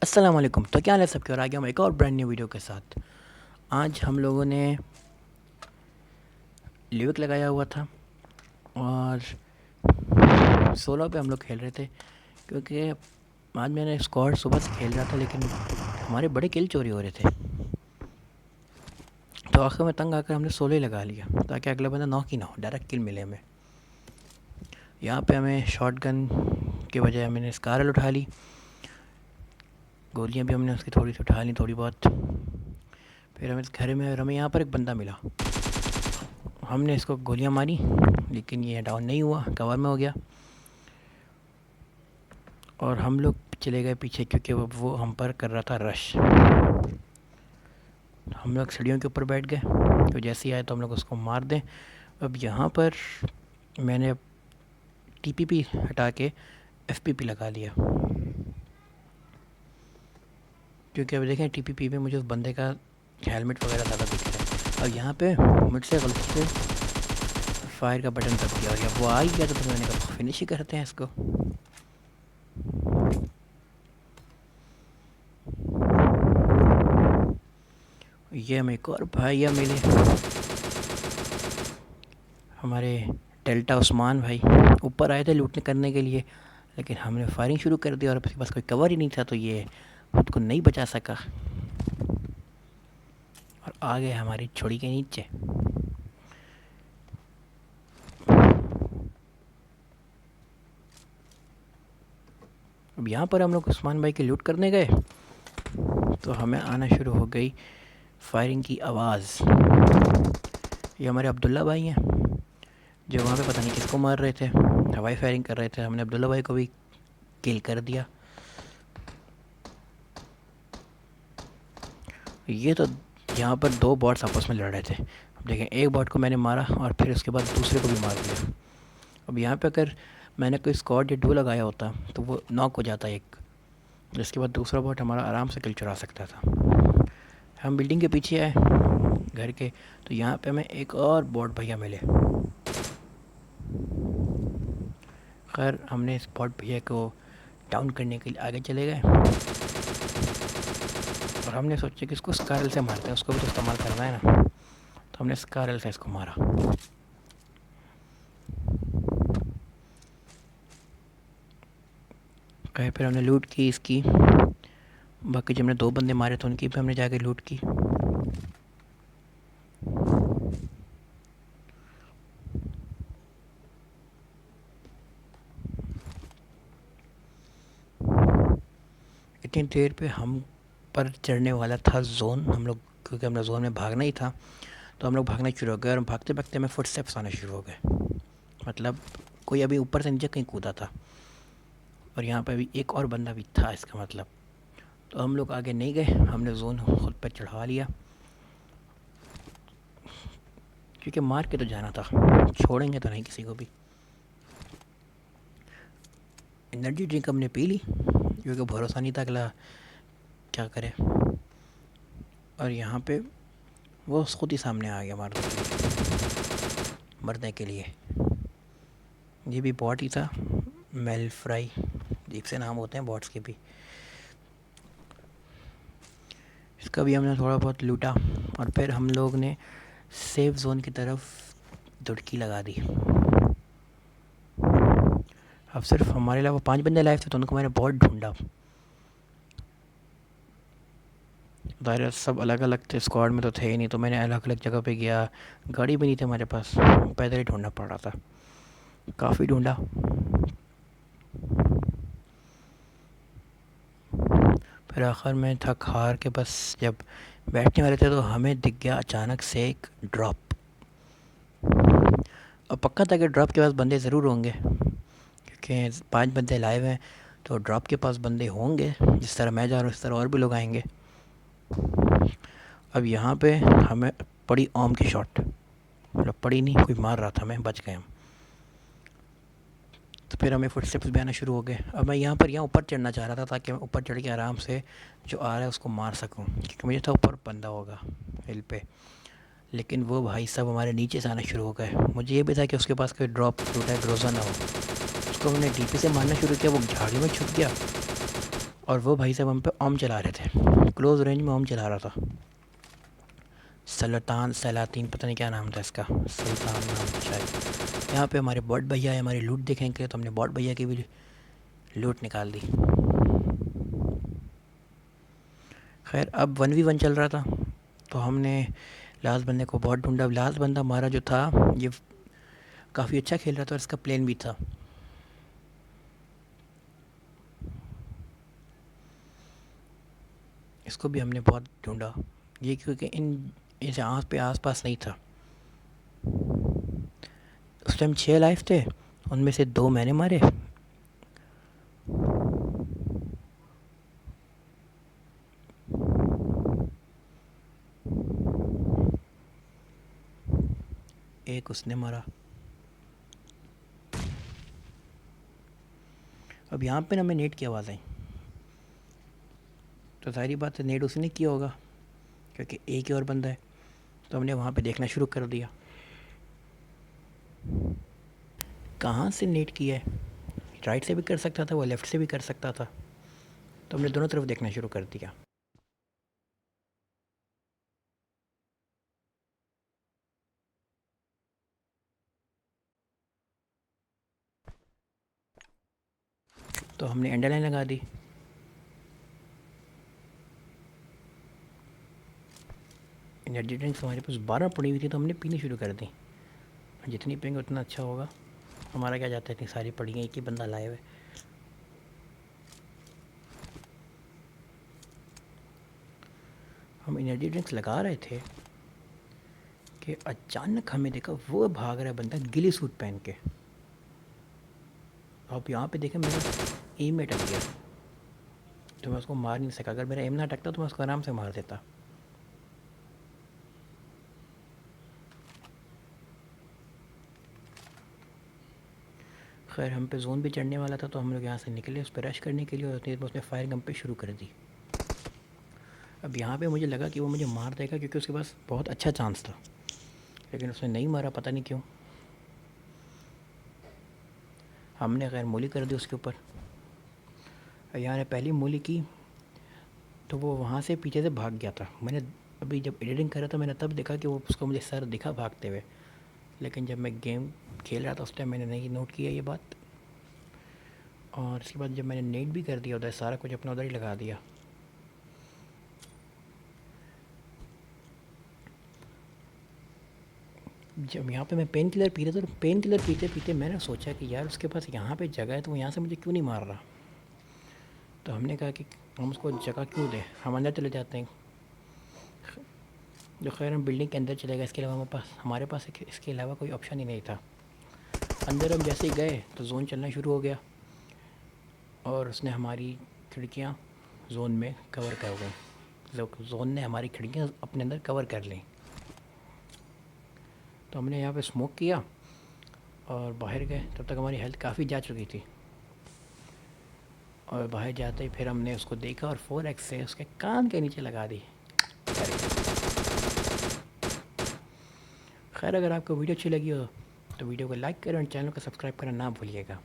अस्सलाम वालेकुम। तो क्या हाल है सबके, और आ गया हम एक और ब्रांड न्यू वीडियो के साथ। आज हम लोगों ने लिविक लगाया हुआ था और 16 पे हम लोग खेल रहे थे, क्योंकि आज मैंने स्क्वाड सुबह से खेल रहा था लेकिन हमारे बड़े किल चोरी हो रहे थे। तो आखिर में तंग आकर हमने 16 ही लगा लिया ताकि अगला बंदा नॉक ही ना हो, डायरेक्ट किल मिले हमें। यहाँ पे हमें शॉट गन के बजाय हमने स्कारल उठा ली, गोलियाँ भी हमने उसकी थोड़ी सी उठा ली, थोड़ी बहुत। फिर हमें यहाँ पर एक बंदा मिला, हमने इसको गोलियां मारी लेकिन ये डाउन नहीं हुआ, कवर में हो गया। और हम लोग चले गए पीछे क्योंकि वो हम पर कर रहा था रश। हम लोग सीढ़ियों के ऊपर बैठ गए, तो जैसे ही आए तो हम लोग उसको मार दें। अब यहाँ पर मैंने टीपीपी हटा के एफपीपी लगा लिया, क्योंकि अब देखें टीपीपी में मुझे उस बंदे का हेलमेट वगैरह ज़्यादा दिख रहा है। अब यहाँ पे मुझसे गलती से फायर का बटन दब गया और जब वो आ ही गया तो मैंने कहा फिनिश ही करते हैं इसको। ये हम एक और भाई मिले, हमारे डेल्टा उस्मान भाई ऊपर आए थे लूटने करने के लिए, लेकिन हमने फायरिंग शुरू कर दी और उसके पास कोई कवर ही नहीं था, तो ये खुद को नहीं बचा सका और आ गए हमारी छोड़ी के नीचे। अब यहाँ पर हम लोग उस्मान भाई की लूट करने गए तो हमें आना शुरू हो गई फायरिंग की आवाज़। ये हमारे अब्दुल्ला भाई हैं जो वहाँ पे पता नहीं किसको मार रहे थे, हवाई फायरिंग कर रहे थे। हमने अब्दुल्ला भाई को भी किल कर दिया। ये तो यहाँ पर दो बॉट्स आपस में लड़ रहे थे। अब देखें, एक बॉट को मैंने मारा और फिर उसके बाद दूसरे को भी मार दिया। अब यहाँ पे अगर मैंने कोई स्क्वाड या डू लगाया होता तो वो नॉक हो जाता एक, जिसके बाद दूसरा बॉट हमारा आराम से किल चुरा सकता था। हम बिल्डिंग के पीछे आए घर के, तो यहाँ पे हमें एक और बॉट भैया मिले। खैर हमने इस बॉट भैया को डाउन करने के लिए आगे चले गए और हमने सोचा कि इसको स्कारल से मारते हैं, उसको भी तो इस्तेमाल करना है ना, तो हमने स्कारल से इसको मारा। खैर फिर हमने लूट की इसकी, बाकी जब हमने दो बंदे मारे थे उनकी भी हमने जाके लूट की। इतनी देर पे हम पर चढ़ने वाला था जोन, हम लोग क्योंकि हमने जोन में भागना ही था तो हम लोग भागना शुरू हो गए और भागते भागते हमें फुटस्टेप्स आना शुरू हो गए, मतलब कोई अभी ऊपर से नीचे कहीं कूदा था और यहाँ पे अभी एक और बंदा भी था इसका मतलब। तो हम लोग आगे नहीं गए, हमने जोन खुद पर चढ़ा लिया क्योंकि मार के तो जाना था, छोड़ेंगे तो नहीं किसी को भी। एनर्जी ड्रिंक हमने पी ली क्योंकि भरोसा नहीं था अगला क्या करे, और यहाँ पे वो खुद ही सामने आ गया मरने के लिए। ये भी बॉट ही था, मेल फ्राई अजीब से नाम होते हैं बॉट्स के भी। इसका भी हमने थोड़ा बहुत लूटा और फिर हम लोग ने सेफ जोन की तरफ दुड़की लगा दी। अब सिर्फ हमारे अलावा 5 बंदे लाइव थे तो उनको मैंने बहुत ढूंढा, ज़ाहिर सब अलग अलग थे, स्क्वाड में तो थे ही नहीं, तो मैंने अलग अलग जगह पे गया, गाड़ी भी नहीं थी हमारे पास, पैदल ही ढूंढना पड़ रहा था, काफ़ी ढूंढा। फिर आखिर में थक हार के बस जब बैठने वाले थे तो हमें दिख गया अचानक से एक ड्रॉप। अब पक्का था कि ड्रॉप के पास बंदे ज़रूर होंगे क्योंकि 5 बंदे लाइव हैं, तो ड्रॉप के पास बंदे होंगे, जिस तरह मैं जा रहा हूँ इस तरह और भी लोग आएंगे। अब यहाँ पे हमें पड़ी ओम की शॉट, मतलब पड़ी नहीं, कोई मार रहा था हमें, बच गए हम। तो फिर हमें फुटस्टेप्स भी आना शुरू हो गए। अब मैं यहाँ ऊपर चढ़ना चाह रहा था ताकि मैं ऊपर चढ़ के आराम से जो आ रहा है उसको मार सकूँ, क्योंकि मुझे था ऊपर बंदा होगा हिल पे, लेकिन वो भाई सब हमारे नीचे से आना शुरू हो गए। मुझे ये भी था कि उसके पास कोई ड्रॉप टूटा ग्रोजा ना हो, उसको हमने डीपी से मारना शुरू किया, वो झाड़ी में छुप गया और वो भाई साहब हम पे ओम चला रहे थे, क्लोज़ रेंज में ओम चला रहा था। सल्तान सलातीन पता नहीं क्या नाम था इसका, सुल्तान नाम था शायद। यहाँ पे हमारे बॉट भैया है, हमारी लूट देखेंगे तो हमने बॉट भैया की भी लूट निकाल दी। खैर अब 1v1 चल रहा था, तो हमने लास्ट बंदे को बहुत ढूंढा। लास्ट बंदा हमारा जो था ये काफ़ी अच्छा खेल रहा था और इसका प्लेन भी था। इसको भी हमने बहुत ढूंढा, ये क्योंकि इन इस आस पे आस पास नहीं था। उस टाइम 6 लाइफ थे, उनमें से 2 मैंने मारे। एक उसने मारा। अब यहाँ पे ना मैं नेट की आवाज़ आई, तो सारी बात है नेट उसने किया होगा, क्योंकि एक ही और बंदा है। तो हमने वहाँ पे देखना शुरू कर दिया कहाँ से नेट किया है। राइट से भी कर सकता था वो, लेफ़्ट से भी कर सकता था, तो हमने दोनों तरफ देखना शुरू कर दिया। तो हमने एंडर लाइन लगा दी। एनर्जी ड्रिंक्स हमारे पास 12 पड़ी हुई थी, तो हमने पीनी शुरू कर दी। जितनी पिएंगे उतना अच्छा होगा। हमारा क्या जाता है, इतनी सारी पड़ी हैं, एक ही बंदा लाए हुए। हम एनर्जी ड्रिंक्स लगा रहे थे कि अचानक हमें देखा वो भाग रहा है बंदा गिली सूट पहन के। अब यहाँ पे देखें मेरा एम में अटक गया, तो मैं उसको मार नहीं सका। अगर मेरा एम ना अटकता तो मैं उसको आराम से मार देता। खैर हम पे जोन भी चढ़ने वाला था, तो हम लोग यहाँ से निकले उस पर रश करने के लिए, और उतनी देर में उसने फायर गन पे शुरू कर दी। अब यहाँ पे मुझे लगा कि वो मुझे मार देगा, क्योंकि उसके पास बहुत अच्छा चांस था, लेकिन उसने नहीं मारा, पता नहीं क्यों। हमने खैर मूली कर दी उसके ऊपर। यहाँ ने पहली मूली की तो वो वहाँ से पीछे से भाग गया था। मैंने अभी जब एडिटिंग कर रहा था मैंने तब देखा कि वो उसका मुझे सर दिखा भागते हुए, लेकिन जब मैं गेम खेल रहा था उस टाइम मैंने नहीं नोट किया ये बात। और इसके बाद जब मैंने नेट भी कर दिया उधर, सारा कुछ अपना उधर ही लगा दिया। जब यहाँ पे मैं पेन किलर पी रहा था, तो पेन किलर पीते पीते मैंने सोचा कि यार उसके पास यहाँ पे जगह है, तो वो यहाँ से मुझे क्यों नहीं मार रहा। तो हमने कहा कि हम उसको जगह क्यों दें, हम अंदर चले जाते हैं। जो खैर हम बिल्डिंग के अंदर चले गए, इसके अलावा हमारे पास इसके अलावा कोई ऑप्शन ही नहीं था। अंदर हम जैसे ही गए तो जोन चलना शुरू हो गया, और उसने हमारी खिड़कियाँ जोन में कवर कर गई। जोन ने हमारी खिड़कियाँ अपने अंदर कवर कर ली। तो हमने यहाँ पे स्मोक किया और बाहर गए। तब तक हमारी हेल्थ काफ़ी जा चुकी थी, और बाहर जाते ही फिर हमने उसको देखा और 4x से उसके कान के नीचे लगा दी। खैर अगर आपको वीडियो अच्छी लगी हो तो वीडियो को लाइक करें और चैनल को सब्सक्राइब करना ना भूलिएगा।